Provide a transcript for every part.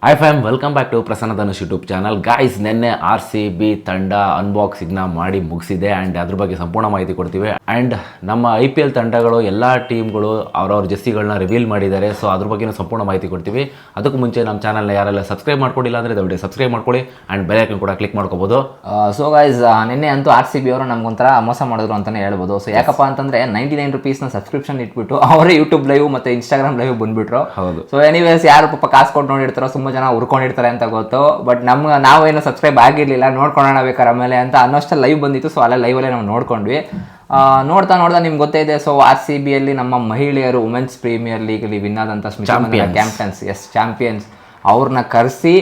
I fam welcome back to Prasanna Dhanush YouTube channel. Guys, ನಿನ್ನೆ RCB ತಂಡ ಅನ್ಬಾಕ್ಸಿಂಗ್ನ ಮಾಡಿ ಮುಗಿಸಿದೆ ಆ್ಯಂಡ್ ಅದ್ರ ಬಗ್ಗೆ ಸಂಪೂರ್ಣ ಮಾಹಿತಿ ಕೊಡ್ತೀವಿ. ಆ್ಯಂಡ್ ನಮ್ಮ IPL ತಂಡಗಳು ಎಲ್ಲ ಟೀಮ್ಗಳು ಅವ್ರವ್ರ ಜೆಸ್ಸಿಗಳನ್ನ ರಿವೀಲ್ ಮಾಡಿದ್ದಾರೆ. ಸೊ ಅದ್ರ ಬಗ್ಗೆ ಸಂಪೂರ್ಣ ಮಾಹಿತಿ ಕೊಡ್ತೀವಿ. ಅದಕ್ಕೂ ಮುಂಚೆ ನಮ್ಮ ಚಾನಲ್ನ ಯಾರೆಲ್ಲ ಸಬ್ಸ್ಕ್ರೈಬ್ ಮಾಡ್ಕೊಂಡಿಲ್ಲ ಅಂದರೆ ದಯವಿಟ್ಟು ಸಬ್ಸ್ಕ್ರೈಬ್ ಮಾಡ್ಕೊಳ್ಳಿ ಆ್ಯಂಡ್ ಬೆಲ್ ಐಕನ್ ಕೂಡ ಕ್ಲಿಕ್ ಮಾಡ್ಕೋಬೋದು. ಸೊ ಗೈಸ್, ನಿನ್ನೆ ಅಂತೂ RCB ಅವರು ನಮ್ಗೊಂಥರ ಮೋಸ ಮಾಡಿದ್ರು ಅಂತಲೇ ಹೇಳ್ಬೋದು. ಸೊ ಯಾಕಪ್ಪ ಅಂತಂದರೆ 99 ರುಪೀಸ್ನ ಸಬ್ಸ್ಕ್ರಿಪ್ಷನ್ ಇಟ್ಬಿಟ್ಟು ಅವರೇ ಯೂಟ್ಯೂಬ್ ಲೈವ್ ಮತ್ತು ಇನ್ಸ್ಟಾಗ್ರಾಮ್ ಲೈವ್ ಬಂದುಬಿಟ್ರು. ಹೌದು. ಸೊ ಎನಿವೇಸ್, ಯಾರು ಪಾಪ ಕಾಸು ಕೊಟ್ಟು ನೋಡಿರ್ತಾರೋ ತುಂಬ ಜನ ಉರ್ಕೊಂಡಿರ್ತಾರೆ ಅಂತ ಗೊತ್ತು. ಬಟ್ ನಾವೇನು ಸಬ್ಸ್ಕ್ರೈಬ್ ಆಗಿರಲಿಲ್ಲ, ನೋಡ್ಕೊಳ್ಳೋಣ ಬೇಕಾರೆ ಆಮೇಲೆ ಅಂತ ಅನ್ನೋಷ್ಟಲ್ಲಿ ಲೈವ್ ಬಂದಿತ್ತು. ಸೊ ಅಲ್ಲೇ ಲೈವಲ್ಲೇ ನಾವು ನೋಡ್ಕೊಂಡ್ವಿ. ನೋಡ್ತಾ ನಿಮ್ಗೆ ಗೊತ್ತೇ ಇದೆ. ಸೊ RCBಯಲ್ಲಿ ನಮ್ಮ ಮಹಿಳೆಯರು ವುಮೆನ್ಸ್ ಪ್ರೀಮಿಯರ್ ಲೀಗಲ್ಲಿ ವಿನ್ ಆದಂಥ ಚಾಂಪಿಯನ್ಸ್ ಅವ್ರನ್ನ ಕರೆಸಿ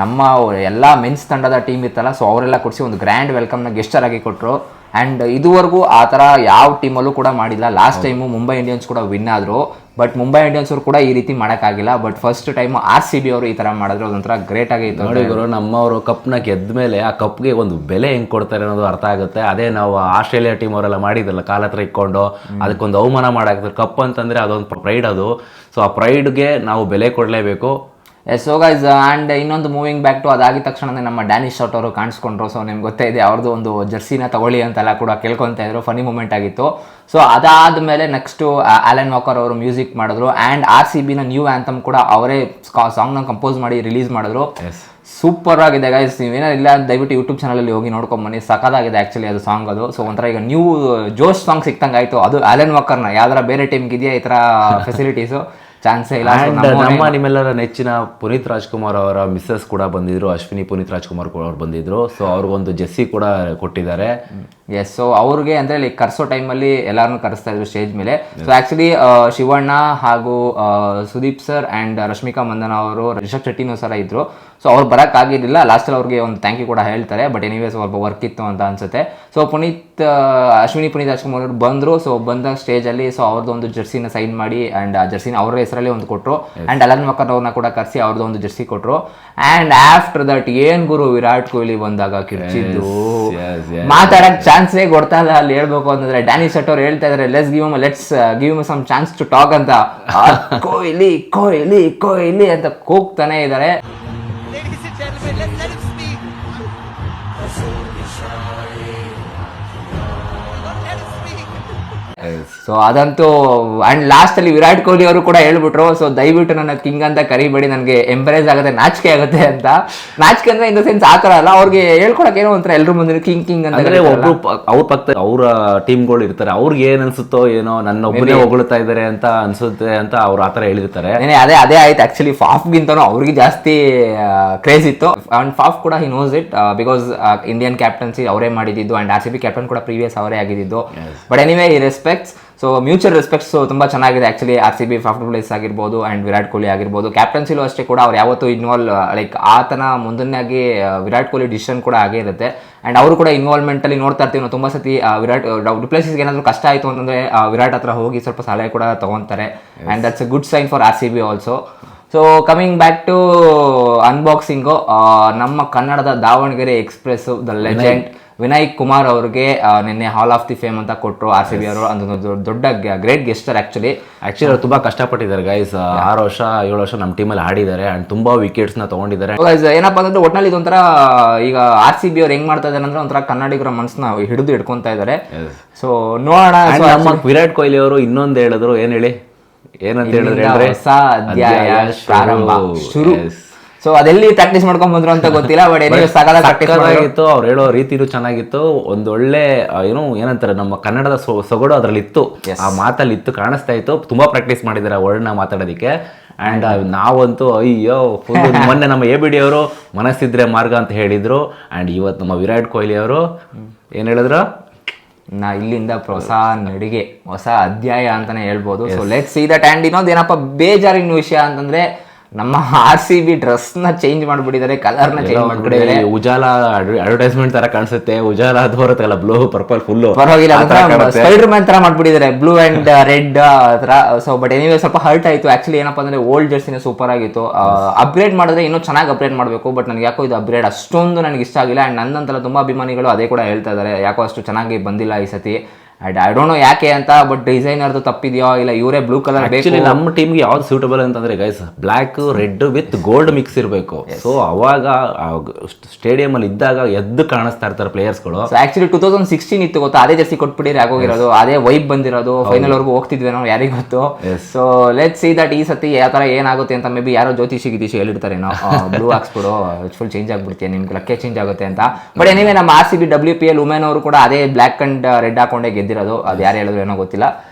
ನಮ್ಮ ಎಲ್ಲ ಮೆನ್ಸ್ ತಂಡದ ಟೀಮ್ ಇತ್ತಲ್ಲ, ಸೊ ಅವರೆಲ್ಲ ಕೊಡಿಸಿ ಒಂದು ಗ್ರ್ಯಾಂಡ್ ವೆಲ್ಕಮ್ನ ಗೆಸ್ಟರ್ ಆಗಿ ಕೊಟ್ಟರು. ಆ್ಯಂಡ್ ಇದುವರೆಗೂ ಆ ಥರ ಯಾವ ಟೀಮಲ್ಲೂ ಕೂಡ ಮಾಡಿಲ್ಲ. ಲಾಸ್ಟ್ ಟೈಮು ಮುಂಬೈ ಇಂಡಿಯನ್ಸ್ ಕೂಡ ವಿನ್ ಆದರು, ಬಟ್ ಮುಂಬೈ ಇಂಡಿಯನ್ಸ್ ಅವರು ಕೂಡ ಈ ರೀತಿ ಮಾಡೋಕ್ಕಾಗಿಲ್ಲ. ಬಟ್ ಫಸ್ಟ್ ಟೈಮ್ RCB ಅವರು ಈ ಥರ ಮಾಡಿದ್ರು, ಅದೊಂಥರ ಗ್ರೇಟ್ ಆಗಿತ್ತು. ನೋಡಿ ಗುರು, ನಮ್ಮವರು ಕಪ್ನ ಗೆದ್ದ ಮೇಲೆ ಆ ಕಪ್ಗೆ ಒಂದು ಬೆಲೆ ಹೆಂಗೆ ಕೊಡ್ತಾರೆ ಅನ್ನೋದು ಅರ್ಥ ಆಗುತ್ತೆ. ಅದೇ ನಾವು ಆಸ್ಟ್ರೇಲಿಯಾ ಟೀಮ್ ಅವರೆಲ್ಲ ಮಾಡಿದ್ರಲ್ಲ, ಕಾಲ ಹತ್ರ ಇಟ್ಕೊಂಡು ಅದಕ್ಕೊಂದು ಅವಮಾನ ಮಾಡಾಕ್ತಾರೆ. ಕಪ್ ಅಂತಂದರೆ ಅದೊಂದು ಪ್ರೈಡ್ ಅದು. ಸೊ ಆ ಪ್ರೈಡ್ಗೆ ನಾವು ಬೆಲೆ ಕೊಡಲೇಬೇಕು. ಸೊ ಗೈಸ್, ಆ್ಯಂಡ್ ಇನ್ನೊಂದು ಮೂವಿಂಗ್ ಬ್ಯಾಕ್ ಟು ಅದಾಗಿದ ತಕ್ಷಣ ನಮ್ಮ ಡ್ಯಾನಿಶ್ ಶಾಟ್ ಅವರು ಕಾಣಿಸ್ಕೊಂಡ್ರು. ಸೊ ನಿಮ್ಗೆ ಗೊತ್ತೇ ಇದೆ, ಅವ್ರದ್ದು ಒಂದು ಜರ್ಸಿನ ತಗೊಳ್ಳಿ ಅಂತೆಲ್ಲ ಕೂಡ ಕೇಳ್ಕೊತಾ ಇದ್ರು. ಫನಿ ಮೂಮೆಂಟ್ ಆಗಿತ್ತು. ಸೊ ಅದಾದಮೇಲೆ ನೆಕ್ಸ್ಟು ಆಲನ್ ವಾಕರ್ ಅವರು ಮ್ಯೂಸಿಕ್ ಮಾಡಿದ್ರು. ಆ್ಯಂಡ್ RCBನ ನ್ಯೂ ಆ್ಯಂಥಮ್ ಕೂಡ ಅವರೇ ಸಾಂಗ್ನ ಕಂಪೋಸ್ ಮಾಡಿ ರಿಲೀಸ್ ಮಾಡಿದ್ರು. ಸೂಪರ್ ಆಗಿದೆ ಗೈಸ್. ನೀವೇನಿಲ್ಲ ದಯವಿಟ್ಟು ಯೂಟ್ಯೂಬ್ ಚಾನಲಲ್ಲಿ ಹೋಗಿ ನೋಡ್ಕೊಂಬನ್ನಿ, ಸಖತ್ತಾಗಿದೆ ಆ್ಯಕ್ಚುಲಿ ಅದು ಸಾಂಗ್. ಅದು ಸೊ ಒಂಥರ ಈಗ ನ್ಯೂ ಜೋಶ್ ಸಾಂಗ್ ಸಿಕ್ತಂಗೆ ಆಯಿತು. ಅದು ಆಲನ್ ವಾಕರ್ನ ಯಾವ್ದಾರ ಬೇರೆ ಟೀಮ್ಗೆ ಇದೆಯಾ ಈ ಥರ ಫೆಸಿಲಿಟೀಸು? ಚಾನ್ಸೇ ಇಲ್ಲ. ನಿಮ್ಮೆಲ್ಲರ ನೆಚ್ಚಿನ ಪುನೀತ್ ರಾಜ್ಕುಮಾರ್ ಅವರ ಮಿಸ್ಸಸ್ ಕೂಡ ಬಂದಿದ್ರು, ಅಶ್ವಿನಿ ಪುನೀತ್ ರಾಜ್ಕುಮಾರ್ ಕೂಡ ಅವ್ರು ಬಂದಿದ್ರು. ಸೊ ಅವ್ರಿಗೊಂದು ಜೆಸ್ಸಿ ಕೂಡ ಕೊಟ್ಟಿದ್ದಾರೆ. ಎಸ್. ಸೊ ಅವ್ರಿಗೆ ಅಂದರೆ ಲೈಕ್ ಕರೆಸೋ ಟೈಮಲ್ಲಿ ಎಲ್ಲರನ್ನೂ ಕರೆಸ್ತಾ ಇದ್ರು ಸ್ಟೇಜ್ ಮೇಲೆ. ಸೊ ಆ್ಯಕ್ಚುಲಿ ಶಿವಣ್ಣ ಹಾಗೂ ಸುದೀಪ್ ಸರ್ ಆ್ಯಂಡ್ ರಶ್ಮಿಕಾ ಮಂದನ ಅವರು, ರಿಷಬ್ ಶೆಟ್ಟಿನೂ ಸರ ಇದ್ರು. ಸೊ ಅವ್ರು ಬರೋಕ್ಕಾಗಿರಲಿಲ್ಲ. ಲಾಸ್ಟಲ್ಲಿ ಅವ್ರಿಗೆ ಒಂದು ಥ್ಯಾಂಕ್ ಯು ಕೂಡ ಹೇಳ್ತಾರೆ. ಬಟ್ ಎನಿವೇಸ್ ಸ್ವಲ್ಪ ವರ್ಕ್ ಇತ್ತು ಅಂತ ಅನ್ಸುತ್ತೆ. ಸೊ ಅಶ್ವಿನಿ ಪುನೀತ್ ರಾಜ್ಕುಮಾರ್ ಅವರು ಬಂದರು. ಸೊ ಬಂದ ಸ್ಟೇಜಲ್ಲಿ ಸೊ ಅವ್ರದ್ದು ಒಂದು ಜರ್ಸಿನ ಸೈನ್ ಮಾಡಿ ಆ್ಯಂಡ್ ಆ ಜರ್ಸಿನ ಅವರ ಹೆಸರಲ್ಲಿ ಒಂದು ಕೊಟ್ಟರು. ಆ್ಯಂಡ್ ಅಲನ್ ವಾಕರ್ ಅವ್ರನ್ನ ಕೂಡ ಕರೆಸಿ ಅವ್ರದ್ದು ಒಂದು ಜರ್ಸಿ ಕೊಟ್ಟರು. ಆ್ಯಂಡ್ ಆಫ್ಟರ್ ದಟ್ ಏನು ಗುರು, ವಿರಾಟ್ ಕೊಹ್ಲಿ ಬಂದಾಗ ಕಿರ್ಚಿದ್ದು ಮಾತಾಡೋಕ್ಕೆ ಚಾನ್ಸೇ ಕೊಡ್ತಾ ಇಲ್ಲ. ಅಲ್ಲಿ ಹೇಳ್ಬೇಕು ಅಂತಂದ್ರೆ ಡ್ಯಾನಿಶ್ ಶಟ್ ಅವ್ರು ಹೇಳ್ತಾ ಇದ್ದಾರೆ, let's give him some chance to talk ಅಂತ. ಕೊಹ್ಲಿ ಕೊಹ್ಲಿ ಕೊಹ್ಲಿ ಅಂತ ಕೂಗ್ತಾನೆ ಇದ್ದಾರೆ. ಸೊ ಅದಂತೂ ಆ್ಯಂಡ್ ಲಾಸ್ಟಲ್ಲಿ ವಿರಾಟ್ ಕೊಹ್ಲಿ ಅವರು ಕೂಡ ಹೇಳ್ಬಿಟ್ರು, ಸೊ ದಯವಿಟ್ಟು ನನ್ನ ಕಿಂಗ್ ಅಂತ ಕರಿಬೇಡಿ, ನನಗೆ ಎಂಪ್ರೆಸ್ ಆಗುತ್ತೆ, ನಾಚಿಕೆ ಆಗುತ್ತೆ ಅಂತ. ನಾಚಿಕೆ ಅಂದ್ರೆ ಇನ್ ದ ಸೆನ್ಸ್ ಆ ಥರ ಅಲ್ಲ, ಅವ್ರಿಗೆ ಹೇಳ್ಕೊಳಕ್ಕೆ ಏನೋ ಒಂಥರ ಎಲ್ಲರೂ ಮುಂದೆ ಕಿಂಗ್ ಅಂತ. ಅಂದ್ರೆ ಒಬ್ರು ಅವ್ರ ಪಕ್ಕ ಅವರ ಟೀಮ್ಗಳು ಇರ್ತಾರೆ, ಅವ್ರಿಗೆ ಏನ್ ಅನ್ಸುತ್ತೋ ಏನೋ ನನ್ನ ಒಬ್ಬನೇ ಹೊಗಳ್ತಾ ಇದ್ದಾರೆ ಅಂತ ಅನ್ಸುತ್ತೆ ಅಂತ ಅವ್ರು ಆ ಥರ ಹೇಳಿರ್ತಾರೆ. ಅದೇ ಆಯ್ತು. ಆಕ್ಚುಲಿ ಫಾಫ್ಗಿಂತನೂ ಅವ್ರಿಗೆ ಜಾಸ್ತಿ ಕ್ರೇಜ್ ಇತ್ತು. ಅಂಡ್ ಫಾಫ್ ಕೂಡ he knows it because Indian captaincy ಅವರೇ ಮಾಡಿದ್ದು ಆ್ಯಂಡ್ RCB ಕ್ಯಾಪ್ಟನ್ ಕೂಡ ಪ್ರೀವಿಯಸ್ ಅವರೇ ಆಗಿದ್ದು. ಬಟ್ ಎನಿವೇ, ಈ ರೆಸ್ಪೆಕ್ಟ್ಸ್. ಸೊ ಮ್ಯೂಚುವಲ್ ರೆಸ್ಪೆಕ್ಟ್ಸ್ ತುಂಬ ಚೆನ್ನಾಗಿದೆ ಆ್ಯಕ್ಚುಲಿ. RCB ಫಾಫ್ ಪ್ಲೇಸ್ ಆಗಿರ್ಬೋದು ಆ್ಯಂಡ್ ವಿರಾಟ್ ಕೊಹ್ಲಿ ಆಗಿರ್ಬೋದು. ಕ್ಯಾಪ್ಟನ್ಸಿಲೂ ಅಷ್ಟೇ ಕೂಡ ಅವ್ರು ಯಾವತ್ತೂ ಲೈಕ್ ಆತನ ಮುಂದನ್ನಾಗಿ ವಿರಾಟ್ ಕೊಹ್ಲಿ ಡಿಸಿಷನ್ ಕೂಡ ಆಗೇ ಇರುತ್ತೆ. ಆ್ಯಂಡ್ ಅವರು ಕೂಡ ಇನ್ವಾಲ್ವ್ಮೆಂಟಲ್ಲಿ ನೋಡ್ತಾ ಇರ್ತೀವಿ ನಾವು ತುಂಬ ಸತಿ. ಡುಪ್ಲೆಸಿಸ್ಗೆ ಏನಾದರೂ ಕಷ್ಟ ಆಯಿತು ಅಂತಂದರೆ ವಿರಾಟ್ ಹತ್ರ ಹೋಗಿ ಸ್ವಲ್ಪ ಸಲಹೆ ಕೂಡ ತೊಗೊತಾರೆ. And that's a good sign for RCB also. So coming back to unboxing, ನಮ್ಮ ಕನ್ನಡದ Davanagere express the legend Vinay Kumar ಅವ್ರಿಗೆ ನಿನ್ನೆ ಹಾಲ್ ಆಫ್ ದಿ ಫೇಮ್ ಅಂತ ಕೊಟ್ಟರು RCB ಅವರು. ಅದೊಂದು ದೊಡ್ಡ ಗ್ರೇಟ್ ಗೆಸ್ಟರ್ ಆ್ಯಕ್ಚುಲಿ ಅವ್ರು ತುಂಬ ಕಷ್ಟಪಟ್ಟಿದ್ದಾರೆ ಗೈಸ್. 6 ವರ್ಷ 7 ವರ್ಷ ನಮ್ಮ ಟೀಮಲ್ಲಿ ಆಡಿದ್ದಾರೆ ಆ್ಯಂಡ್ ತುಂಬ ವಿಕೆಟ್ಸ್ನ ತೊಗೊಂಡಿದ್ದಾರೆ. ಏನಪ್ಪ ಅಂತಂದ್ರೆ ಒಟ್ಟಿನಲ್ಲಿ ಇದೊಂಥರ ಈಗ RCB ಅವ್ರು ಹೆಂಗ್ ಮಾಡ್ತಾ ಇದ್ದಾರೆ ಅಂದ್ರೆ ಒಂಥರ ಕನ್ನಡಿಗರ ಮನಸ್ಸನ್ನ ಹಿಡಿದುಕೊಂತಾ ಇದ್ದಾರೆ. ಸೊ ನೋಡೋಣ. ನಮ್ಮ ವಿರಾಟ್ ಕೊಹ್ಲಿ ಅವರು ಇನ್ನೊಂದು ಹೇಳಿದ್ರು, ಏನಂತ ಹೇಳಿದ್ರೆ ಹೊಸ ಅಧ್ಯಾಯ ಪ್ರಾರಂಭ ಶುರು. ಸೊ ಅದೆಲ್ಲಿ ಪ್ರಾಕ್ಟೀಸ್ ಮಾಡ್ಕೊಂಡ್ ಬಂದ್ರು ಅಂತ ಗೊತ್ತಿಲ್ಲ. ಬಟ್ ಚೆನ್ನಾಗಿತ್ತು, ಅವ್ರು ಹೇಳೋ ರೀತಿನೂ ಚೆನ್ನಾಗಿತ್ತು. ಒಂದೊಳ್ಳೆ ಏನಂತಾರೆ ನಮ್ಮ ಕನ್ನಡದ ಸೊಗಡು ಅದ್ರಲ್ಲಿ ಇತ್ತು, ಆ ಮಾತಲ್ಲಿ ಇತ್ತು, ಕಾಣಿಸ್ತಾ ಇತ್ತು. ತುಂಬಾ ಪ್ರಾಕ್ಟೀಸ್ ಮಾಡಿದ್ದಾರೆ ವರ್ಡ್ನ ಮಾತಾಡೋದಕ್ಕೆ. ಆ್ಯಂಡ್ ನಾವಂತೂ ಅಯ್ಯೋ ಮೊನ್ನೆ ನಮ್ಮ ABD ಅವರು ಮನಸ್ಸಿದ್ರೆ ಮಾರ್ಗ ಅಂತ ಹೇಳಿದ್ರು. ಆ್ಯಂಡ್ ಇವತ್ತು ನಮ್ಮ ವಿರಾಟ್ ಕೊಹ್ಲಿ ಅವರು ಏನು ಹೇಳಿದ್ರು, ಇಲ್ಲಿಂದ ಹೊಸ ನಡಿಗೆ, ಹೊಸ ಅಧ್ಯಾಯ ಅಂತಾನೆ ಹೇಳ್ಬೋದು. So let's see that. And ಇನ್ನೊಂದು ಏನಪ್ಪ ಬೇಜಾರಿನ ವಿಷಯ ಅಂತಂದ್ರೆ ನಮ್ಮ RCB ಡ್ರೆಸ್ನ ಚೇಂಜ್ ಮಾಡ್ಬಿಟ್ಟಿದ್ದಾರೆ, ಕಲರ್ನ ಚೇಂಜ್ ಮಾಡ್ಬಿಟ್ಟಿದ್ದಾರೆ. ಉಜಾಲಾ ಅಡ್ವರ್ಟೈಸ್ಮೆಂಟ್ ತರ ಕಾಣಿಸುತ್ತೆ. ಉಜಾಲಾ ಅದು ಬರುತ್ತಲ್ಲ, ಬ್ಲೂ ಪರ್ಪಲ್ ಫುಲ್ ಪರವಾಗಿಲ್ಲ, ಸ್ಪೈಡರ್ ಮ್ಯಾನ್ ತರ ಮಾಡ್ಬಿಟ್ಟಿದ್ದಾರೆ, ಬ್ಲೂ ಅಂಡ್ ರೆಡ್ ತರ. ಸೊ ಬಟ್ ಎನಿವೇ ಸ್ವಲ್ಪ ಹರ್ಟ್ ಆಯ್ತು ಆಕ್ಚುಲಿ. ಏನಪ್ಪಾ ಅಂದ್ರೆ ಓಲ್ಡ್ ಜರ್ಸಿನೇ ಸೂಪರ್ ಆಗಿತ್ತು. ಅಪ್ಗ್ರೇಡ್ ಮಾಡಿದ್ರೆ ಇನ್ನೂ ಚೆನ್ನಾಗಿ ಅಪ್ಗ್ರೇಡ್ ಮಾಡಬೇಕು. ಬಟ್ ನನಗೆ ಯಾಕೋ ಇದು ಅಪ್ಗ್ರೇಡ್ ಅಷ್ಟೊಂದು ನನಗೆ ಇಷ್ಟ ಆಗಿಲ್ಲ. ಆ್ಯಂಡ್ ನನ್ನಂತಲ್ಲ ತುಂಬ ಅಭಿಮಾನಿಗಳು ಅದೇ ಕೂಡ ಹೇಳ್ತಾ ಇದ್ದಾರೆ, ಯಾಕೋ ಅಷ್ಟು ಚೆನ್ನಾಗಿ ಬಂದಿಲ್ಲ ಈ ಸತಿ. ಅಂಡ್ ಐ ಡೋಂಟ್ ನೋ ಯಾಕೆ ಅಂತ, ಬಟ್ ಡಿಸೈನರ್ದು ತಪ್ಪಿದೆಯೋ ಇಲ್ಲ ಇವರೇ ಬ್ಲೂ ಕಲರ್ ಬೇಕು. ಆಕ್ಚುಲಿ ನಮ್ಮ ಟೀಮ್ಗೆ ಯಾವ್ದು ಸೂಟಬಲ್ ಅಂತಂದ್ರೆ guys black red with gold mix ಇರಬೇಕು. ಸೊ ಅವಾಗ ಸ್ಟೇಡಿಯಂ ಅಲ್ಲಿ ಇದ್ದಾಗ ಎದ್ದು ಕಾಣಿಸ್ತಾ ಇರ್ತಾರೆ ಪ್ಲೇಯರ್ಸ್ಗಳು. ಸೊ ಆಕ್ಚುಲಿ 2016 ಇತ್ತು ಗೊತ್ತಾ, ಅದೇ ಜರ್ಸಿ ಕೊಟ್ಬಿಟ್ಟಿರಿ ಆಗೋಗಿರೋದು, ಅದೇ ವೈಬ್ ಬಂದಿರೋದು, ಫೈನಲ್ ವರ್ಗೂ ಹೋಗ್ತಿದ್ವಿ ನಾವು ಯಾರಿಗೂ ಗೊತ್ತು. ಸೊ ಲೆಟ್ ಸಿ ದಟ್ ಈ ಸತಿ ಯಾವ ತರ ಏನಾಗುತ್ತೆ ಅಂತ. ಮೇ ಬಿ ಯಾರೋ ಜ್ಯೋತಿಷಿ ಹೇಳಿರ್ತಾರೆ ನಾವು ಬ್ಲೂ ಹಾಕ್ಸ್ಬಿಡು ಫುಲ್ ಚೇಂಜ್ ಆಗ್ಬಿಡ್ತೀಯ, ನಿಮ್ಗೆ ಲಕ್ಕೆ ಚೇಂಜ್ ಆಗುತ್ತೆ ಅಂತ. ಬಟ್ ಎನಿವೆ ನಮ್ಮ RCB WPL ವುಮೆನ್ ಅವರು ಕೂಡ ಅದೇ ಬ್ಲ್ಯಾಕ್ ಅಂಡ್ ರೆಡ್ ಹಾಕೊಂಡೇ ಗೆದ್ದಿರೋದು. ಅದು ಯಾರು ಹೇಳಿದ್ರು ಏನೋ ಗೊತ್ತಿಲ್ಲ.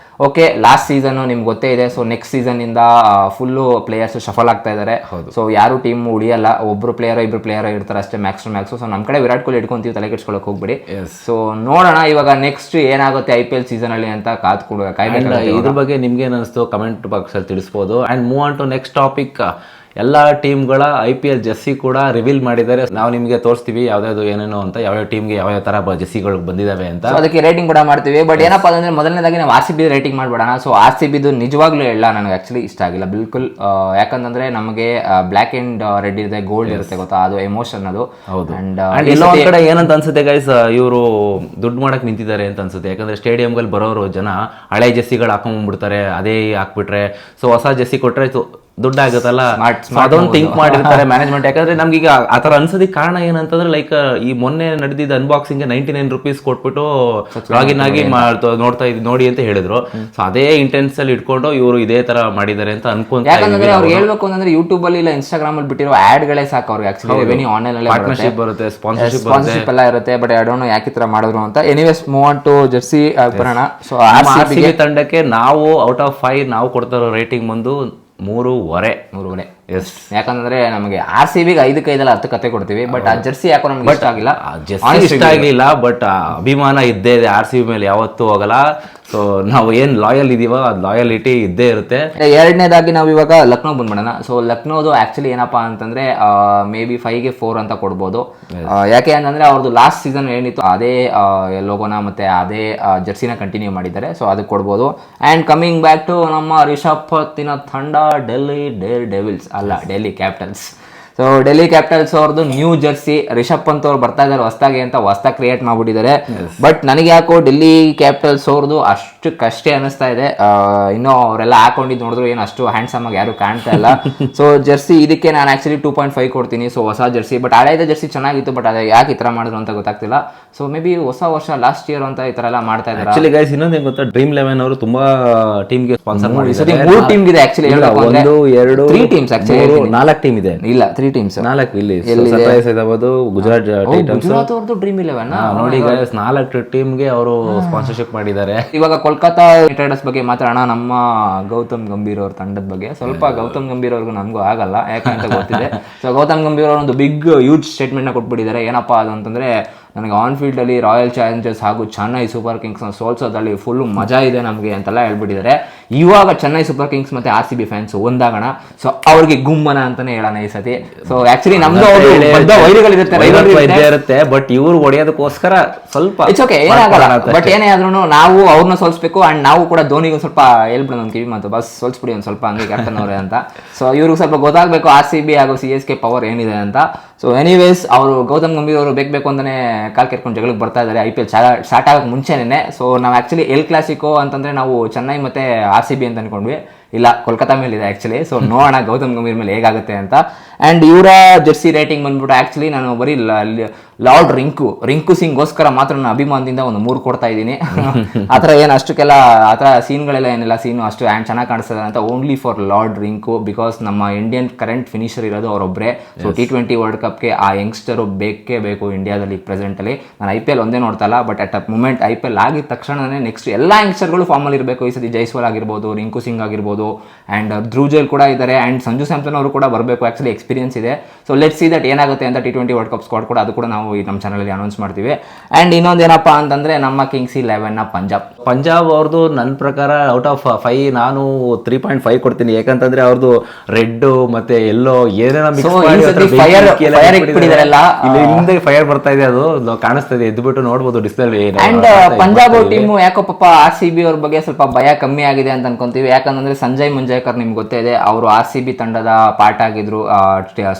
ಓಕೆ, ಲಾಸ್ಟ್ ಸೀಸನ್ ನಿಮ್ಗೆ ಗೊತ್ತೇ ಇದೆ. ಸೊ ನೆಕ್ಸ್ಟ್ ಸೀಸನ್ ಇಂದ ಫುಲ್ಲು ಪ್ಲೇಯರ್ಸ್ ಶಫಲ್ ಆಗ್ತಾ ಇದ್ದಾರೆ. ಸೊ ಯಾರು ಟೀಮ್ ಉಳಿಯಲ್ಲ, ಒಬ್ರು ಪ್ಲೇಯರ್ ಇಬ್ರು ಪ್ಲೇಯರ್ ಇರ್ತಾರೆ ಅಷ್ಟೇ ಮ್ಯಾಕ್ಸ್ ಟು ಮ್ಯಾಕ್ಸ್. ಸೊ ನಮ್ಮ ಕಡೆ ವಿರಾಟ್ ಕೊಹ್ಲಿ ಇಟ್ಕೊಂತೀವಿ, ತಲೆ ಕೆಡ್ಸ್ಕೊಳಕ್ ಹೋಗ್ಬಿಡಿ. ಸೊ ನೋಡೋಣ ಇವಾಗ ನೆಕ್ಸ್ಟ್ ಏನಾಗುತ್ತೆ IPL ಸೀಸನ್ ಅಲ್ಲಿ ಅಂತ ಕಾಯ್ಬೇಕು. ಇದ್ರ ಬಗ್ಗೆ ನಿಮ್ಗೆ ಏನಿಸ್ತು ಕಮೆಂಟ್ ಬಾಕ್ಸ್ ಅಲ್ಲಿ ತಿಳಿಸ್ಬೋದು. And move on to next topic. ಎಲ್ಲ ಟೀಮ್ಗಳ IPL ಜೆರ್ಸಿ ಕೂಡ ರಿವೀಲ್ ಮಾಡಿದ್ದಾರೆ. ನಾವು ನಿಮಗೆ ತೋರಿಸ್ತೀವಿ ಯಾವ್ದಾದ್ರು ಏನೇನು ಅಂತ, ಯಾವ್ಯಾವ ಟೀಮ್ಗೆ ಯಾವ ತರ ಜೆರ್ಸಿಗಳು ಬಂದಿದಾವೆ ಅಂತ. ಅದಕ್ಕೆ ರೇಟಿಂಗ್ ಕೂಡ ಮಾಡ್ತೀವಿ. ಬಟ್ ಏನಪ್ಪಾ ಅಂದ್ರೆ ಮೊದಲನೇದಾಗಿ ನಾವು RCB ರೇಟಿಂಗ್ ಮಾಡ್ಬೇಡ. ಸೊ RCBದು ನಿಜವಾಗ್ಲೂ ಇಲ್ಲ, ನನಗೆ ಆಕ್ಚುಲಿ ಇಷ್ಟ ಆಗಿಲ್ಲ ಬಿಲ್ಕುಲ್. ಯಾಕಂತಂದ್ರೆ ನಮಗೆ ಬ್ಲ್ಯಾಕ್ ಅಂಡ್ ರೆಡ್ ಇರುತ್ತೆ, ಗೋಲ್ಡ್ ಇರುತ್ತೆ ಗೊತ್ತಾ, ಅದು ಎಮೋಷನ್ ಅದು. ಹೌದು. ಅಂಡ್ ಎಲ್ಲೋ ಒಂದ್ ಕಡೆ ಏನಂತ ಅನ್ಸುತ್ತೆ ಗೈಸ್, ಇವರು ದುಡ್ಡು ಮಾಡಕ್ ನಿಂತಿದ್ದಾರೆ ಅಂತ ಅನ್ಸುತ್ತೆ. ಯಾಕಂದ್ರೆ ಸ್ಟೇಡಿಯಂಗಳಲ್ಲಿ ಬರೋರು ಜನ ಹಳೆ ಜೆರ್ಸಿಗಳು ಹಾಕೊಂಡ್ಬಿಡ್ತಾರೆ, ಅದೇ ಹಾಕ್ಬಿಟ್ರೆ. ಸೊ ಹೊಸ ಜೆರ್ಸಿ ಕೊಟ್ರೆ ದುಡ್ಡು ಆಗುತ್ತಲ್ಲ, ಅದೊಂದು ಥಿಂಕ್ ಮಾಡಿರ್ತಾರೆ ಮ್ಯಾನೇಜ್ಮೆಂಟ್. ಯಾಕಂದ್ರೆ ನಮ್ಗೆ ಈಗ ಆ ತರ ಅನ್ಸೋದಕ್ಕೆ ಕಾರಣ ಏನಂತಂದ್ರೆ ಲೈಕ್ ಈ ಮೊನ್ನೆ ನಡೆದಿದ್ದ ಅನ್ಬಾಕ್ಸಿಂಗ್ 99 rupees ಕೊಟ್ಬಿಟ್ಟು ಲಾಗಿನ್ ಆಗಿ ನೋಡ್ತಾ ಇದ್ ನೋಡಿ ಅಂತ ಹೇಳಿದ್ರು. ಸೊ ಅದೇ ಇಂಟೆನ್ಸ್ ಅಲ್ಲಿ ಇಟ್ಕೊಂಡು ಇವರು ಇದೇ ತರ ಮಾಡಿದ್ದಾರೆ ಅಂತ ಅನ್ಕೊಂತ. ಯಾಕಂದ್ರೆ ಅವ್ರು ಹೇಳ್ಬೇಕು ಅಂತಂದ್ರೆ ಯೂಟ್ಯೂಬ್ ಅಲ್ಲಿ ಇಲ್ಲ ಇನ್ಸ್ಟಾಗ್ರಾಮ್ ಅಲ್ಲಿ ಬಿಟ್ಟಿರೋ ಆಡ್ ಗಳೇ ಸಾಕು ಅವ್ರಿಗೆ. ಆಕ್ಚುಲಿ ರೆವೆನ್ಯೂ ಆನ್ಲೈನ್ ಅಲ್ಲಿ ಪಾರ್ಟ್ನರ್ಶಿಪ್ ಬರುತ್ತೆ, ಸ್ಪಾನ್ಸರ್ಶಿಪ್ ಎಲ್ಲ ಇರುತ್ತೆ. ಬಟ್ ಐ ಡೋಂಟ್ ನೋ ಯಾಕೆ ಈ ತರ ಮಾಡಿದ್ರು ಅಂತ. Anyways move on to jersey ಬರೋಣ. ಸೊ RCB ತಂಡಕ್ಕೆ ನಾವು ಔಟ್ ಆಫ್ 5 ನಾವು ಕೊಡ್ತಾ ಇರೋ ರೇಟಿಂಗ್ ಬಂದು 3.5. ಎಸ್, ಯಾಕಂದ್ರೆ ನಮಗೆ RCB 5 10 ಕತೆ ಕೊಡ್ತೀವಿ. ಬಟ್ ಆ ಜೆರ್ಸಿ ಯಾಕೋ ನಮ್ಗೆ ಇಷ್ಟ ಆಗಿಲ್ಲ. ಇಷ್ಟ ಆಗಿಲ್ಲ, ಬಟ್ ಅಭಿಮಾನ ಇದ್ದೇ ಇದೆ RCB ಮೇಲೆ, ಯಾವತ್ತೂ ಹೋಗಲ್ಲ. ಸೊ ನಾವು ಏನ್ ಲಾಯಲ್ ಇದೀವೋ ಅದು ಲಾಯಲಿಟಿ ಇದ್ದೇ ಇರುತ್ತೆ. ಎರಡನೇದಾಗಿ ನಾವು ಇವಾಗ ಲಕ್ನೋ ಬಂದ್ಬಿಡೋಣ. ಸೊ ಲಕ್ನೋದು ಆಕ್ಚುಲಿ ಏನಪ್ಪಾ ಅಂತಂದ್ರೆ ಮೇ ಬಿ 5 4 ಅಂತ ಕೊಡ್ಬೋದು. ಯಾಕೆ ಅಂತಂದ್ರೆ ಅವ್ರದ್ದು ಲಾಸ್ಟ್ ಸೀಸನ್ ಏನಿತ್ತು ಅದೇ ಲೋಗೋನ ಮತ್ತೆ ಅದೇ ಜೆರ್ಸಿನ ಕಂಟಿನ್ಯೂ ಮಾಡಿದ್ದಾರೆ. ಸೊ ಅದಕ್ಕೆ ಕೊಡ್ಬೋದು. ಅಂಡ್ ಕಮಿಂಗ್ ಬ್ಯಾಕ್ ಟು ನಮ್ಮ ರಿಷಬ್ ಪಂತಿನ ತಂಡ ಡೆಲ್ಲಿ ಡೇರ್ ಡೆವಿಲ್ಸ್ ಅಲ್ಲ, Delhi capitals. So Delhi capitals ಅವ್ರದ್ದು ನ್ಯೂ ಜೆರ್ಸಿ, ರಿಷಬ್ ಪಂತ್ ಅವ್ರು ಬರ್ತಾ ಇದ್ದಾರೆ ಹೊಸದಾಗಿ ಅಂತ ಹೊಸದಾಗಿ ಕ್ರಿಯೇಟ್ ಮಾಡ್ಬಿಟ್ಟಿದ್ದಾರೆ. ಬಟ್ ನನಗೆ ಯಾಕೋ ಡೆಲ್ಲಿ ಕ್ಯಾಪಿಟಲ್ಸ್ ಅವ್ರದ್ದು ಅಷ್ಟೇ ಅನಿಸ್ತಾ ಇದೆ. ಇನ್ನೂ ಅವರೆಲ್ಲ ಹಾಕೊಂಡಿದ್ದು ನೋಡಿದ್ರು ಏನು ಅಷ್ಟು ಹ್ಯಾಂಡ್ಸಮ್ ಆಗಿ ಯಾರು ಕಾಣ್ತಾ ಇಲ್ಲ. ಸೊ ಜೆರ್ಸಿ ಇದಕ್ಕೆ ನಾನು ಆಕ್ಚುಲಿ 2.5 ಕೊಡ್ತೀನಿ. ಸೊ ಹೊಸ ಜೆರ್ಸಿ, ಬಟ್ ಹಳೆಯ ಜೆರ್ಸಿ ಚೆನ್ನಾಗಿತ್ತು, ಬಟ್ ಅದೇ ಯಾಕೆ ಈ ತರ ಮಾಡಿದ್ರು ಅಂತ ಗೊತ್ತಾಗ್ತಿಲ್ಲ. ಸೊ ಮೇ ಬಿ ಹೊಸ ವರ್ಷ ಲಾಸ್ಟ್ ಇಯರ್ ಅಂತ ಈ ತರ ಎಲ್ಲ ಮಾಡ್ತಾ ಇದ್ದಾರೆ. ಆಕ್ಚುಲಿ ಗೈಸ್ ಇನ್ನೊಂದು ಗೊತ್ತಾ, ಡ್ರೀಮ್ 11 ಅವರು ತುಂಬಾ ಟೀಮ್ಗೆ ಸ್ಪಾನ್ಸರ್ ಮಾಡಿದ್ದಾರೆ. 3 ಟೀಮ್ ಇದೆ ಆಕ್ಚುಲಿ, 1 2 3 ಟೀಮ್ಸ್ ಆಕ್ಚುಲಿ, 4 ಟೀಮ್ ಇದೆ. ಇಲ್ಲ 3 ಟೀಮ್ಸ್, 4 ಇಲ್ಲಿ ಸನ್ರೈಸ್ ಹೈದರಾಬಾದ್, ಗುಜರಾತ್ ಟೈಟನ್ಸ್. ಗುಜರಾತ್ ಅವ್ರದ್ದು ಡ್ರೀಮ್ 11 ನೋಡಿ ಗೈಸ್, 4 ಟೀಮ್ಗೆ ಅವರು ಸ್ಪಾನ್ಸರ್ಶಿಪ್ ಮಾಡಿದ್ದಾರೆ. ಇವಾಗ ಕೋಲ್ಕತ್ತಾ ನೈಟ್ ರೈಡರ್ಸ್ ಬಗ್ಗೆ ಮಾತಾಡೋಣ. ನಮ್ಮ ಗೌತಮ್ ಗಂಭೀರ್ ಅವ್ರ ತಂಡದ ಬಗ್ಗೆ. ಸ್ವಲ್ಪ ಗೌತಮ್ ಗಂಭೀರ್ ಅವ್ರಿಗೂ ನಮಗೂ ಆಗಲ್ಲ ಯಾಕಂತ ಗೊತ್ತಿದೆ. ಸೊ ಗೌತಮ್ ಗಂಭೀರ್ ಅವರು ಒಂದು ಬಿಗ್ ಹ್ಯೂಜ್ ಸ್ಟೇಟ್ಮೆಂಟ್ ನ ಕೊಟ್ಬಿಟ್ಟಿದ್ದಾರೆ. ಏನಪ್ಪಾ ಅದು ಅಂತಂದ್ರೆ, ನನಗೆ ಆನ್ ಫೀಲ್ಡ್ ಅಲ್ಲಿ ರಾಯಲ್ ಚಾಲೆಂಜರ್ಸ್ ಹಾಗೂ ಚೆನ್ನೈ ಸೂಪರ್ ಕಿಂಗ್ಸ್ ಸೋಲ್ಸೋದ್ರಲ್ಲಿ ಫುಲ್ ಮಜಾ ಇದೆ ನಮಗೆ ಅಂತೆಲ್ಲ ಹೇಳ್ಬಿಟ್ಟಿದ್ದಾರೆ. ಇವಾಗ ಚೆನ್ನೈ ಸೂಪರ್ ಕಿಂಗ್ಸ್ ಮತ್ತೆ RCB ಫ್ಯಾನ್ಸ್ ಒಂದಾಗೋಣ. ಸೊ ಅವ್ರಿಗೆ ಗುಮ್ಮನ ಅಂತಾನೆ ಹೇಳೋಣ ಈ ಸತಿ. ಸೊ ಆಕ್ಚುಲಿ ನಮ್ದು ಇರುತ್ತೆ, ಬಟ್ ಇವ್ರು ಹೊಡೆಯೋದಕ್ಕೋಸ್ಕರ ಸ್ವಲ್ಪ ಇಟ್ಸ್ ಓಕೆ, ಏನಾಗಲ್ಲ. ಬಟ್ ಏನೇ ಆದ್ರೂ ನಾವು ಅವ್ರನ್ನ ಸೋಲ್ಸ್ಬೇಕು. ಅಂಡ್ ನಾವು ಕೂಡ ಧೋನಿಗೆ ಸ್ವಲ್ಪ ಹೇಳ್ಬಿಡೋಣ ಒಂದು ಕಿವಿ ಮಾತು, ಬಸ್ ಸೋಲ್ಸ್ಬಿಡಿ ಒಂದು ಸ್ವಲ್ಪ ಹಂಗೆ ಕ್ಯಾಪ್ಟನ್ ಅವರೇ ಅಂತ. ಸೊ ಇವ್ರಿಗೆ ಸ್ವಲ್ಪ ಗೊತ್ತಾಗಬೇಕು RCB ಹಾಗೂ CSK ಪವರ್ ಏನಿದೆ ಅಂತ. ಸೊ ಎನಿವೇಸ್ ಅವರು ಗೌತಮ್ ಗಂಭೀರ್ ಅವರು ಬೇಕು ಅಂತಾನೆ ಕಾಲ್ ಕೆರ್ಕೊಂಡು ಜಗಳಕ್ಕೆ ಬರ್ತಾ ಇದ್ದಾರೆ IPL ಸ್ಟಾರ್ಟ್ ಆಗೋಕೆ ಮುಂಚೆನೇ. ಸೊ ನಾವು ಆಕ್ಚುಲಿ ಎಲ್ ಕ್ಲಾಸಿಕೋ ಅಂತಂದ್ರೆ ನಾವು ಚೆನ್ನೈ ಮತ್ತೆ RCB ಅಂತ ಅನ್ಕೊಂಡ್ವಿ. ಇಲ್ಲ, ಕೋಲ್ಕತ್ತಾ ಮೇಲೆ ಇದೆ ಆಕ್ಚುಲಿ. ಸೊ ನೋಡೋಣ ಗೌತಮ್ ಗಂಭೀರ್ ಮೇಲೆ ಹೇಗಾಗುತ್ತೆ ಅಂತ. ಅಂಡ್ ಇವರ ಜೆರ್ಸಿ ರೇಟಿಂಗ್ ಬಂದ್ಬಿಟ್ಟು ಆಕ್ಚುಲಿ ನಾನು ಬರೀ ಲಾರ್ಡ್ ರಿಂಕು ಸಿಂಗ್ಗೋಸ್ಕರ ಮಾತ್ರ ನಾನು ಅಭಿಮಾನದಿಂದ ಒಂದು 3 ಕೊಡ್ತಾ ಇದ್ದೀನಿ. ಆ ಥರ ಏನು ಅಷ್ಟಕ್ಕೆಲ್ಲ ಆ ಥರ ಸೀನ್ಗಳೆಲ್ಲ ಏನಿಲ್ಲ, ಸೀನು ಅಷ್ಟು ಆ್ಯಂಡ್ ಚೆನ್ನಾಗಿ ಕಾಣಿಸ್ತದೆ ಅಂತ. Only for lord Rinku, because ನಮ್ಮ ಇಂಡಿಯನ್ ಕರೆಂಟ್ ಫಿನಿಷರ್ ಇರೋದು ಅವರೊಬ್ಬರೇ. ಸೊ T20 ವರ್ಲ್ಡ್ ಕಪ್ಗೆ ಆ ಯಂಗ್ಸ್ಟರು ಬೇಕೇ ಬೇಕು ಇಂಡಿಯಾದಲ್ಲಿ ಪ್ರೆಸೆಂಟಲ್ಲಿ. ನಾನು IPL ಒಂದೇ ನೋಡ್ತಾ ಇಲ್ಲ, but at a moment IPL ಆಗಿದ ತಕ್ಷಣನೇ ನೆಕ್ಸ್ಟ್ ಎಲ್ಲ ಯಂಗ್ಸ್ಟರ್ಗಳು ಫಾರ್ಮಲ್ಲಿ ಇರಬೇಕು. ಈ ಸತಿ ಜೈಸ್ವಾಲ್ ಆಗಿರ್ಬೋದು, ರಿಂಕು ಸಿಂಗ್ ಆಗಿರ್ಬೋದು, ಆ್ಯಂಡ್ ಧ್ರುವ್ ಕೂಡ ಇದ್ದಾರೆ. ಆ್ಯಂಡ್ ಸಂಜು ಸ್ಯಾಮ್ಸನ್ ಅವರು ಕೂಡ ಬರಬೇಕು, ಆ್ಯಕ್ಚುಲಿ ಎಕ್ಸ್ಪೀರಿಯನ್ಸ್ ಇದೆ. ಸೊ ಲೆಟ್ಸ್ ಸಿ ದಟ್ ಏನಾಗುತ್ತೆ ಅಂತ. T20 ವರ್ಲ್ಡ್ ಕಪ್ ಸ್ಕ್ವಾಡ್ ಕೂಡ ಅದು ಕೂಡ ನಾವು ನಮ್ಮ ಚಾನಲಲ್ಲಿ ಅನೌನ್ಸ್ ಮಾಡ್ತೀವಿ. ಆ್ಯಂಡ್ ಇನ್ನೊಂದೇನಪ್ಪ ಅಂತಂದ್ರೆ ನಮ್ಮ ಕಿಂಗ್ಸ್ 11 ಪಂಜಾಬ್ ಅವ್ರದ್ದು ನನ್ನ ಪ್ರಕಾರ ಔಟ್ ಆಫ್ 5 ನಾನು 3.5 ಕೊಡ್ತೀನಿ. ಯಾಕಂತಂದ್ರೆ ಅವ್ರದ್ದು ರೆಡ್ ಮತ್ತೆ ಎಲ್ಲೋ ಏನೇನೋ ಹಿಂದೆ ಫೈರ್ ಬರ್ತಾ ಇದೆ, ಅದು ಕಾಣಿಸ್ತಾ ಇದೆ, ಎದ್ಬಿಟ್ಟು ನೋಡ್ಬೋದು ಡಿಸ್ಪ್ಲೇ. ಅಂಡ್ ಪಂಜಾಬ್ ಟೀಮ್ ಯಾಕೋ ಪಾಪ RCB ಅವ್ರ ಬಗ್ಗೆ ಸ್ವಲ್ಪ ಭಯ ಕಮ್ಮಿ ಆಗಿದೆ ಅಂತ ಅನ್ಕೊಂತೀವಿ. ಯಾಕಂದ್ರೆ ಸಂಜಯ್ ಮುಂಜಾಯ್ಕರ್ ನಿಮ್ಗೆ ಗೊತ್ತೇ ಇದೆ, ಅವರು RCB ತಂಡದ ಪಾರ್ಟ್ ಆಗಿದ್ರು,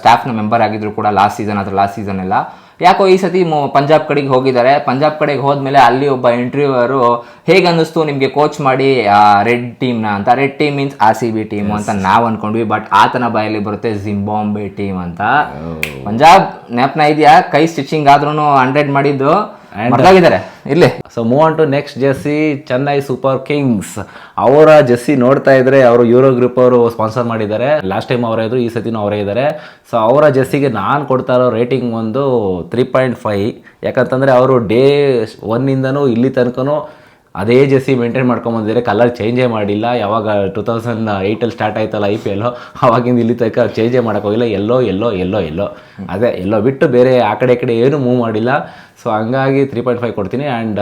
ಸ್ಟಾಫ್ನ ಮೆಂಬರ್ ಆಗಿದ್ರು ಕೂಡ ಲಾಸ್ಟ್ ಸೀಸನ್ ಎಲ್ಲ. ಯಾಕೋ ಈ ಸತಿ ಪಂಜಾಬ್ ಕಡೆಗೆ ಹೋಗಿದ್ದಾರೆ. ಪಂಜಾಬ್ ಕಡೆಗೆ ಹೋದ್ಮೇಲೆ ಅಲ್ಲಿ ಒಬ್ಬ ಇಂಟರ್ವ್ಯೂವರು ಹೇಗೆ ಅನ್ನಿಸ್ತು ನಿಮಗೆ ಕೋಚ್ ಮಾಡಿ ರೆಡ್ ಟೀಮ್ನ ಅಂತ. Red team means RCB team ಅಂತ ನಾವು ಅನ್ಕೊಂಡ್ವಿ, ಬಟ್ ಆತನ ಬಾಯಲ್ಲಿ ಬರುತ್ತೆ ಜಿಂಬಾಬ್ವೆ ಟೀಮ್ ಅಂತ. ಪಂಜಾಬ್ ನೆನಪನ ಇದೆಯಾ, ಕೈ ಸ್ಟಿಚಿಂಗ್ ಆದ್ರೂ 100 ಮಾಡಿದ್ದು ಮರ್ದಾಗಿದ್ದಾರೆ ಇಲ್ಲಿ. So move on to next jersey, Chennai Super Kings. ಅವರ ಜೆರ್ಸಿ ನೋಡ್ತಾ ಇದ್ರೆ ಅವರು ಯೂರೋ ಗ್ರೂಪ್ ಅವರು ಸ್ಪಾನ್ಸರ್ ಮಾಡಿದ್ದಾರೆ. ಲಾಸ್ಟ್ ಟೈಮ್ ಅವರೇ ಇದ್ರು, ಈ ಸತಿನೂ ಅವರೇ ಇದ್ದಾರೆ. ಸೊ ಅವರ ಜೆರ್ಸಿಗೆ ನಾನು ಕೊಡ್ತಾ ಇರೋ ರೇಟಿಂಗ್ ಒಂದು 3.5. ಯಾಕಂತಂದರೆ ಅವರು ಡೇ 1ಇಂದನೂ ಇಲ್ಲಿ ತನಕನೂ ಅದೇ ಜೆರ್ಸಿ ಮೇಂಟೈನ್ ಮಾಡ್ಕೊಂಬಂದಿದ್ದಾರೆ. ಕಲರ್ ಚೇಂಜೇ ಮಾಡಿಲ್ಲ. ಯಾವಾಗ 2008 ಸ್ಟಾರ್ಟ್ ಆಯ್ತಲ್ಲ IPL, ಅವಾಗಿಂದ ಇಲ್ಲಿ ತನಕ ಚೇಂಜೇ ಮಾಡೋಕ್ಕೋಗಿಲ್ಲ. ಎಲ್ಲೋ ಅದೇ ಎಲ್ಲೋ ಬಿಟ್ಟು ಬೇರೆ ಆ ಕಡೆ ಏನು ಮೂವ್ ಮಾಡಿಲ್ಲ. ಸೊ ಹಂಗಾಗಿ 3.5 ಕೊಡ್ತೀನಿ. ಆ್ಯಂಡ್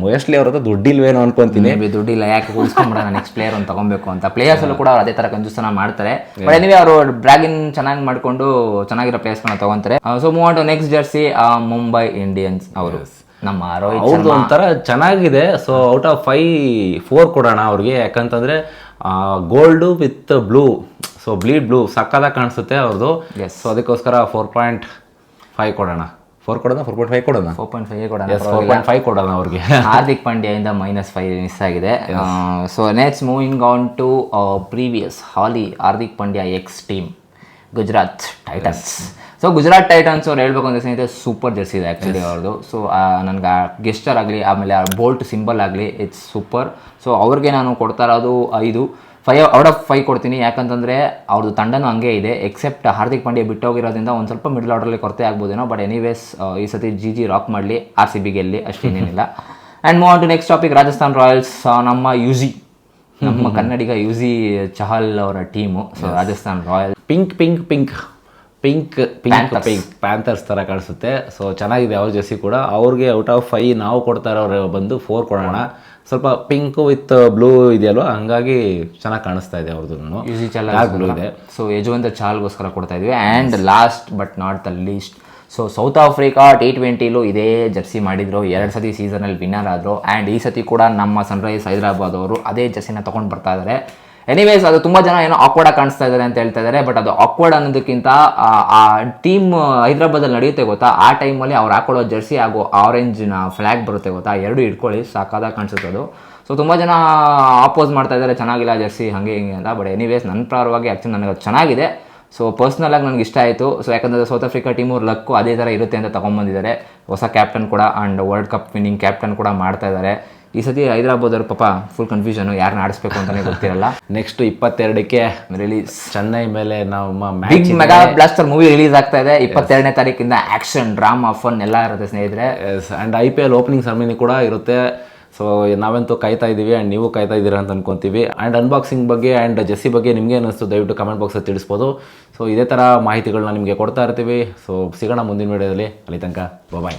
ಮೋಸ್ಟ್ಲಿ ಅವ್ರದ್ದು ದುಡ್ಡಿಲ್ವೇನೋ ಅನ್ಕೊಂತೀನಿ. ದುಡ್ಡಿಲ್ಲ, ಯಾಕೆ ಉಳಿಸ್ಕೊಂಬಿಡೋಣ ನೆಕ್ಸ್ಟ್ ಪ್ಲೇಯರ್ ಒಂದು ತಗೊಬೇಕು ಅಂತ. ಪ್ಲೇಯರ್ಸಲ್ಲೂ ಕೂಡ ಅವ್ರು ಅದೇ ಥರ ಕಂಜೂಸನ ಮಾಡ್ತಾರೆ. ಬಟ್ ಎನಿವೆ ಅವರು ಬ್ರಾಗಿನ್ ಚೆನ್ನಾಗಿ ಮಾಡಿಕೊಂಡು ಚೆನ್ನಾಗಿರೋ ಪ್ಲೇಯರ್ಸ್ಗಳನ್ನ ತಗೊಂತಾರೆ. So move on to next jersey, Mumbai Indians ಅವರು. ನಮ್ಮ ರೋಹಿತ್ ಅವ್ರದ್ದು ಒಂಥರ ಚೆನ್ನಾಗಿದೆ. ಸೊ ಔಟ್ ಆಫ್ 4 ಕೊಡೋಣ ಅವ್ರಿಗೆ. ಯಾಕಂತಂದರೆ gold with blue, so bleed blue ಸಕ್ಕದಾಗಿ ಕಾಣಿಸುತ್ತೆ ಅವ್ರದ್ದು. ಸೊ ಅದಕ್ಕೋಸ್ಕರ 4.5 ಕೊಡೋಣ. 4.5 ಕೊಡೋಣ. 4.5 ಕೊಡೋಣ ಅವ್ರಿಗೆ. ಹಾರ್ದಿಕ್ ಪಾಂಡ್ಯದಿಂದ -5 ಮಿಸ್ ಆಗಿದೆ. So next moving on to previous Hardik Pandya ex team Gujarat Titans. So Gujarat Titans ಅವ್ರು ಹೇಳ್ಬೇಕು ಅಂತ ಸ್ನೇಹಿತರೆ ಸೂಪರ್ ಜೆರ್ಸಿ ಇದೆ ಆ್ಯಕ್ಚುಲಿ ಅವ್ರದ್ದು. ಸೊ ನನಗೆ ಆ ಗೆಸ್ಟರ್ ಆಗಲಿ ಆಮೇಲೆ ಆ ಬೋಲ್ಟ್ ಸಿಂಬಲ್ ಆಗಲಿ ಇಟ್ಸ್ ಸೂಪರ್. ಸೊ ಅವ್ರಿಗೆ ನಾನು ಕೊಡ್ತಾ ಇರೋದು 5 ಔಟ್ ಆಫ್ 5 ಕೊಡ್ತೀನಿ. ಯಾಕಂತಂದರೆ ಅವ್ರದ್ದು ತಂಡನೂ ಹಂಗೆ ಇದೆ, ಎಕ್ಸೆಪ್ಟ್ ಹಾರ್ದಿಕ್ ಪಾಂಡ್ಯ ಬಿಟ್ಟೋಗಿರೋದ್ರಿಂದ ಒಂದು ಸ್ವಲ್ಪ ಮಿಡಲ್ ಆರ್ಡರಲ್ಲಿ ಕೊರತೆ ಆಗ್ಬೋದೇನೋ. ಬಟ್ ಎನಿವೇಸ್ ಈ ಸತಿ GG ರಾಕ್ ಮಾಡಲಿ, RCB ಗೆಲ್ಲಿ, ಅಷ್ಟೇನೇನಿಲ್ಲ. And move on to next topic, Rajasthan Royals. ನಮ್ಮ ನಮ್ಮ ಕನ್ನಡಿಗ ಯುಜಿ ಚಹಲ್ ಅವರ team. So Rajasthan Royals pink panthers ಥರ ಕಾಣಿಸುತ್ತೆ. ಸೊ ಚೆನ್ನಾಗಿದೆ ಅವ್ರ ಜೆರ್ಸಿ ಕೂಡ. ಅವ್ರಿಗೆ ಔಟ್ ಆಫ್ 5 ನಾವು ಕೊಡ್ತಾ ಇರೋರು ಬಂದು 4 ಕೊಡೋಣ. ಸ್ವಲ್ಪ ಪಿಂಕು ವಿತ್ ಬ್ಲೂ ಇದೆಯಲ್ವ, ಹಂಗಾಗಿ ಚೆನ್ನಾಗಿ ಕಾಣಿಸ್ತಾ ಇದೆ ಅವ್ರದ್ದು. ಯುಜಿ ಚಹಲ್ ಬ್ಲೂ ಇದೆ. ಸೊ ಯಜುವಂತ ಚಹಲ್ಗೋಸ್ಕರ ಕೊಡ್ತಾ ಇದ್ವಿ. And last but not the least, so South Africa T20ಲೂ ಇದೇ ಜೆರ್ಸಿ ಮಾಡಿದ್ರು. 2 ಸತಿ ಸೀಸನಲ್ಲಿ ವಿನ್ನರ್ ಆದರು. ಆ್ಯಂಡ್ ಈ ಸತಿ ಕೂಡ ನಮ್ಮ ಸನ್ರೈಸ್ ಹೈದರಾಬಾದ್ ಅವರು ಅದೇ ಜೆರ್ಸಿನ ತೊಗೊಂಡು ಬರ್ತಾ ಇದ್ದಾರೆ. ಎನಿವೇಸ್ ಅದು ತುಂಬ ಜನ ಏನೋ ಆಕ್ವರ್ಡಾಗಿ ಕಾಣಿಸ್ತಾ ಇದ್ದಾರೆ ಅಂತ ಹೇಳ್ತಾ ಇದ್ದಾರೆ. ಬಟ್ ಅದು ಆಕ್ವರ್ಡ್ ಅನ್ನೋದಕ್ಕಿಂತ ಆ ಟೀಮ್ ಹೈದರಾಬಾದಲ್ಲಿ ನಡೆಯುತ್ತೆ ಗೊತ್ತಾ, ಆ ಟೈಮಲ್ಲಿ ಅವ್ರು ಹಾಕೊಳ್ಳೋ ಜೆರ್ಸಿ ಹಾಗೂ ಆರೆಂಜ್ನ ಫ್ಲ್ಯಾಗ್ ಬರುತ್ತೆ ಗೊತ್ತಾ, 2 ಇಟ್ಕೊಳ್ಳಿ ಸಾಕಾದಾಗ ಕಾಣಿಸುತ್ತೆ ಅದು. ಸೊ ತುಂಬ ಜನ ಆಪೋಸ್ ಮಾಡ್ತಾ ಇದ್ದಾರೆ ಚೆನ್ನಾಗಿಲ್ಲ ಜೆರ್ಸಿ ಹಾಗೆ ಹಿಂಗೆ ಅಂತ. ಬಟ್ ಎನಿವೇಸ್ ನನ್ನ ಪ್ರಕಾರವಾಗಿ ಆ್ಯಕ್ಚುಲಿ ನನಗೆ ಅದು ಚೆನ್ನಾಗಿದೆ. ಸೊ ಪರ್ಸ್ನಲಾಗಿ ನನಗೆ ಇಷ್ಟ ಆಯಿತು. ಸೊ ಯಾಕಂದರೆ ಸೌತ್ ಆಫ್ರಿಕಾ ಟೀಮು ಲಕ್ಕು ಅದೇ ಥರ ಇರುತ್ತೆ ಅಂತ ತೊಗೊಂಬಂದಿದ್ದಾರೆ. ಹೊಸ ಕ್ಯಾಪ್ಟನ್ ಕೂಡ and world cup winning captain ಕೂಡ ಮಾಡ್ತಾ ಇದ್ದಾರೆ. ಈ ಸತಿ ಹೈದರಾಬಾದ್ ಅವ್ರ ಪಾಪ ಫುಲ್ ಕನ್ಫ್ಯೂಷನು, ಯಾರನ್ನ ಆಡಿಸ್ಬೇಕು ಅಂತಲೇ ಗೊತ್ತಿರಲ್ಲ. ನೆಕ್ಸ್ಟ್ 22ಕ್ಕೆ ರಿಲೀಸ್ ಚೆನ್ನೈ ಮೇಲೆ ನಮ್ಮ big mega blaster movie release ಆಗ್ತಾ ಇದೆ. 22ನೇ ತಾರೀಕಿಂದ ಆ್ಯಕ್ಷನ್ ಡ್ರಾಮಾ ಫನ್ ಎಲ್ಲ ಇರುತ್ತೆ ಸ್ನೇಹಿತರೆ. ಆ್ಯಂಡ್ IPL ಓಪನಿಂಗ್ ಸೆರೆಮನಿ ಕೂಡ ಇರುತ್ತೆ. ಸೊ ನಾವಂತೂ ಕಾಯ್ತಾ ಇದ್ದೀವಿ ಆ್ಯಂಡ್ ನೀವು ಕಾಯ್ತಾ ಇದ್ದೀರಾ ಅಂತ ಅನ್ಕೊತೀವಿ. ಆ್ಯಂಡ್ ಅನ್ಬಾಕ್ಸಿಂಗ್ ಬಗ್ಗೆ ಆ್ಯಂಡ್ ಜೆರ್ಸಿ ಬಗ್ಗೆ ನಿಮಗೆ ಅನ್ನಿಸ್ತು ದಯವಿಟ್ಟು ಕಮೆಂಟ್ ಬಾಕ್ಸಲ್ಲಿ ತಿಳಿಸ್ಬೋದು. ಸೊ ಇದೇ ಥರ ಮಾಹಿತಿಗಳನ್ನ ನಿಮಗೆ ಕೊಡ್ತಾ ಇರ್ತೀವಿ. ಸೊ ಸಿಗೋಣ ಮುಂದಿನ ವೀಡಿಯೋದಲ್ಲಿ. ಅಲ್ಲಿ ತನಕ ಬಾಯ್.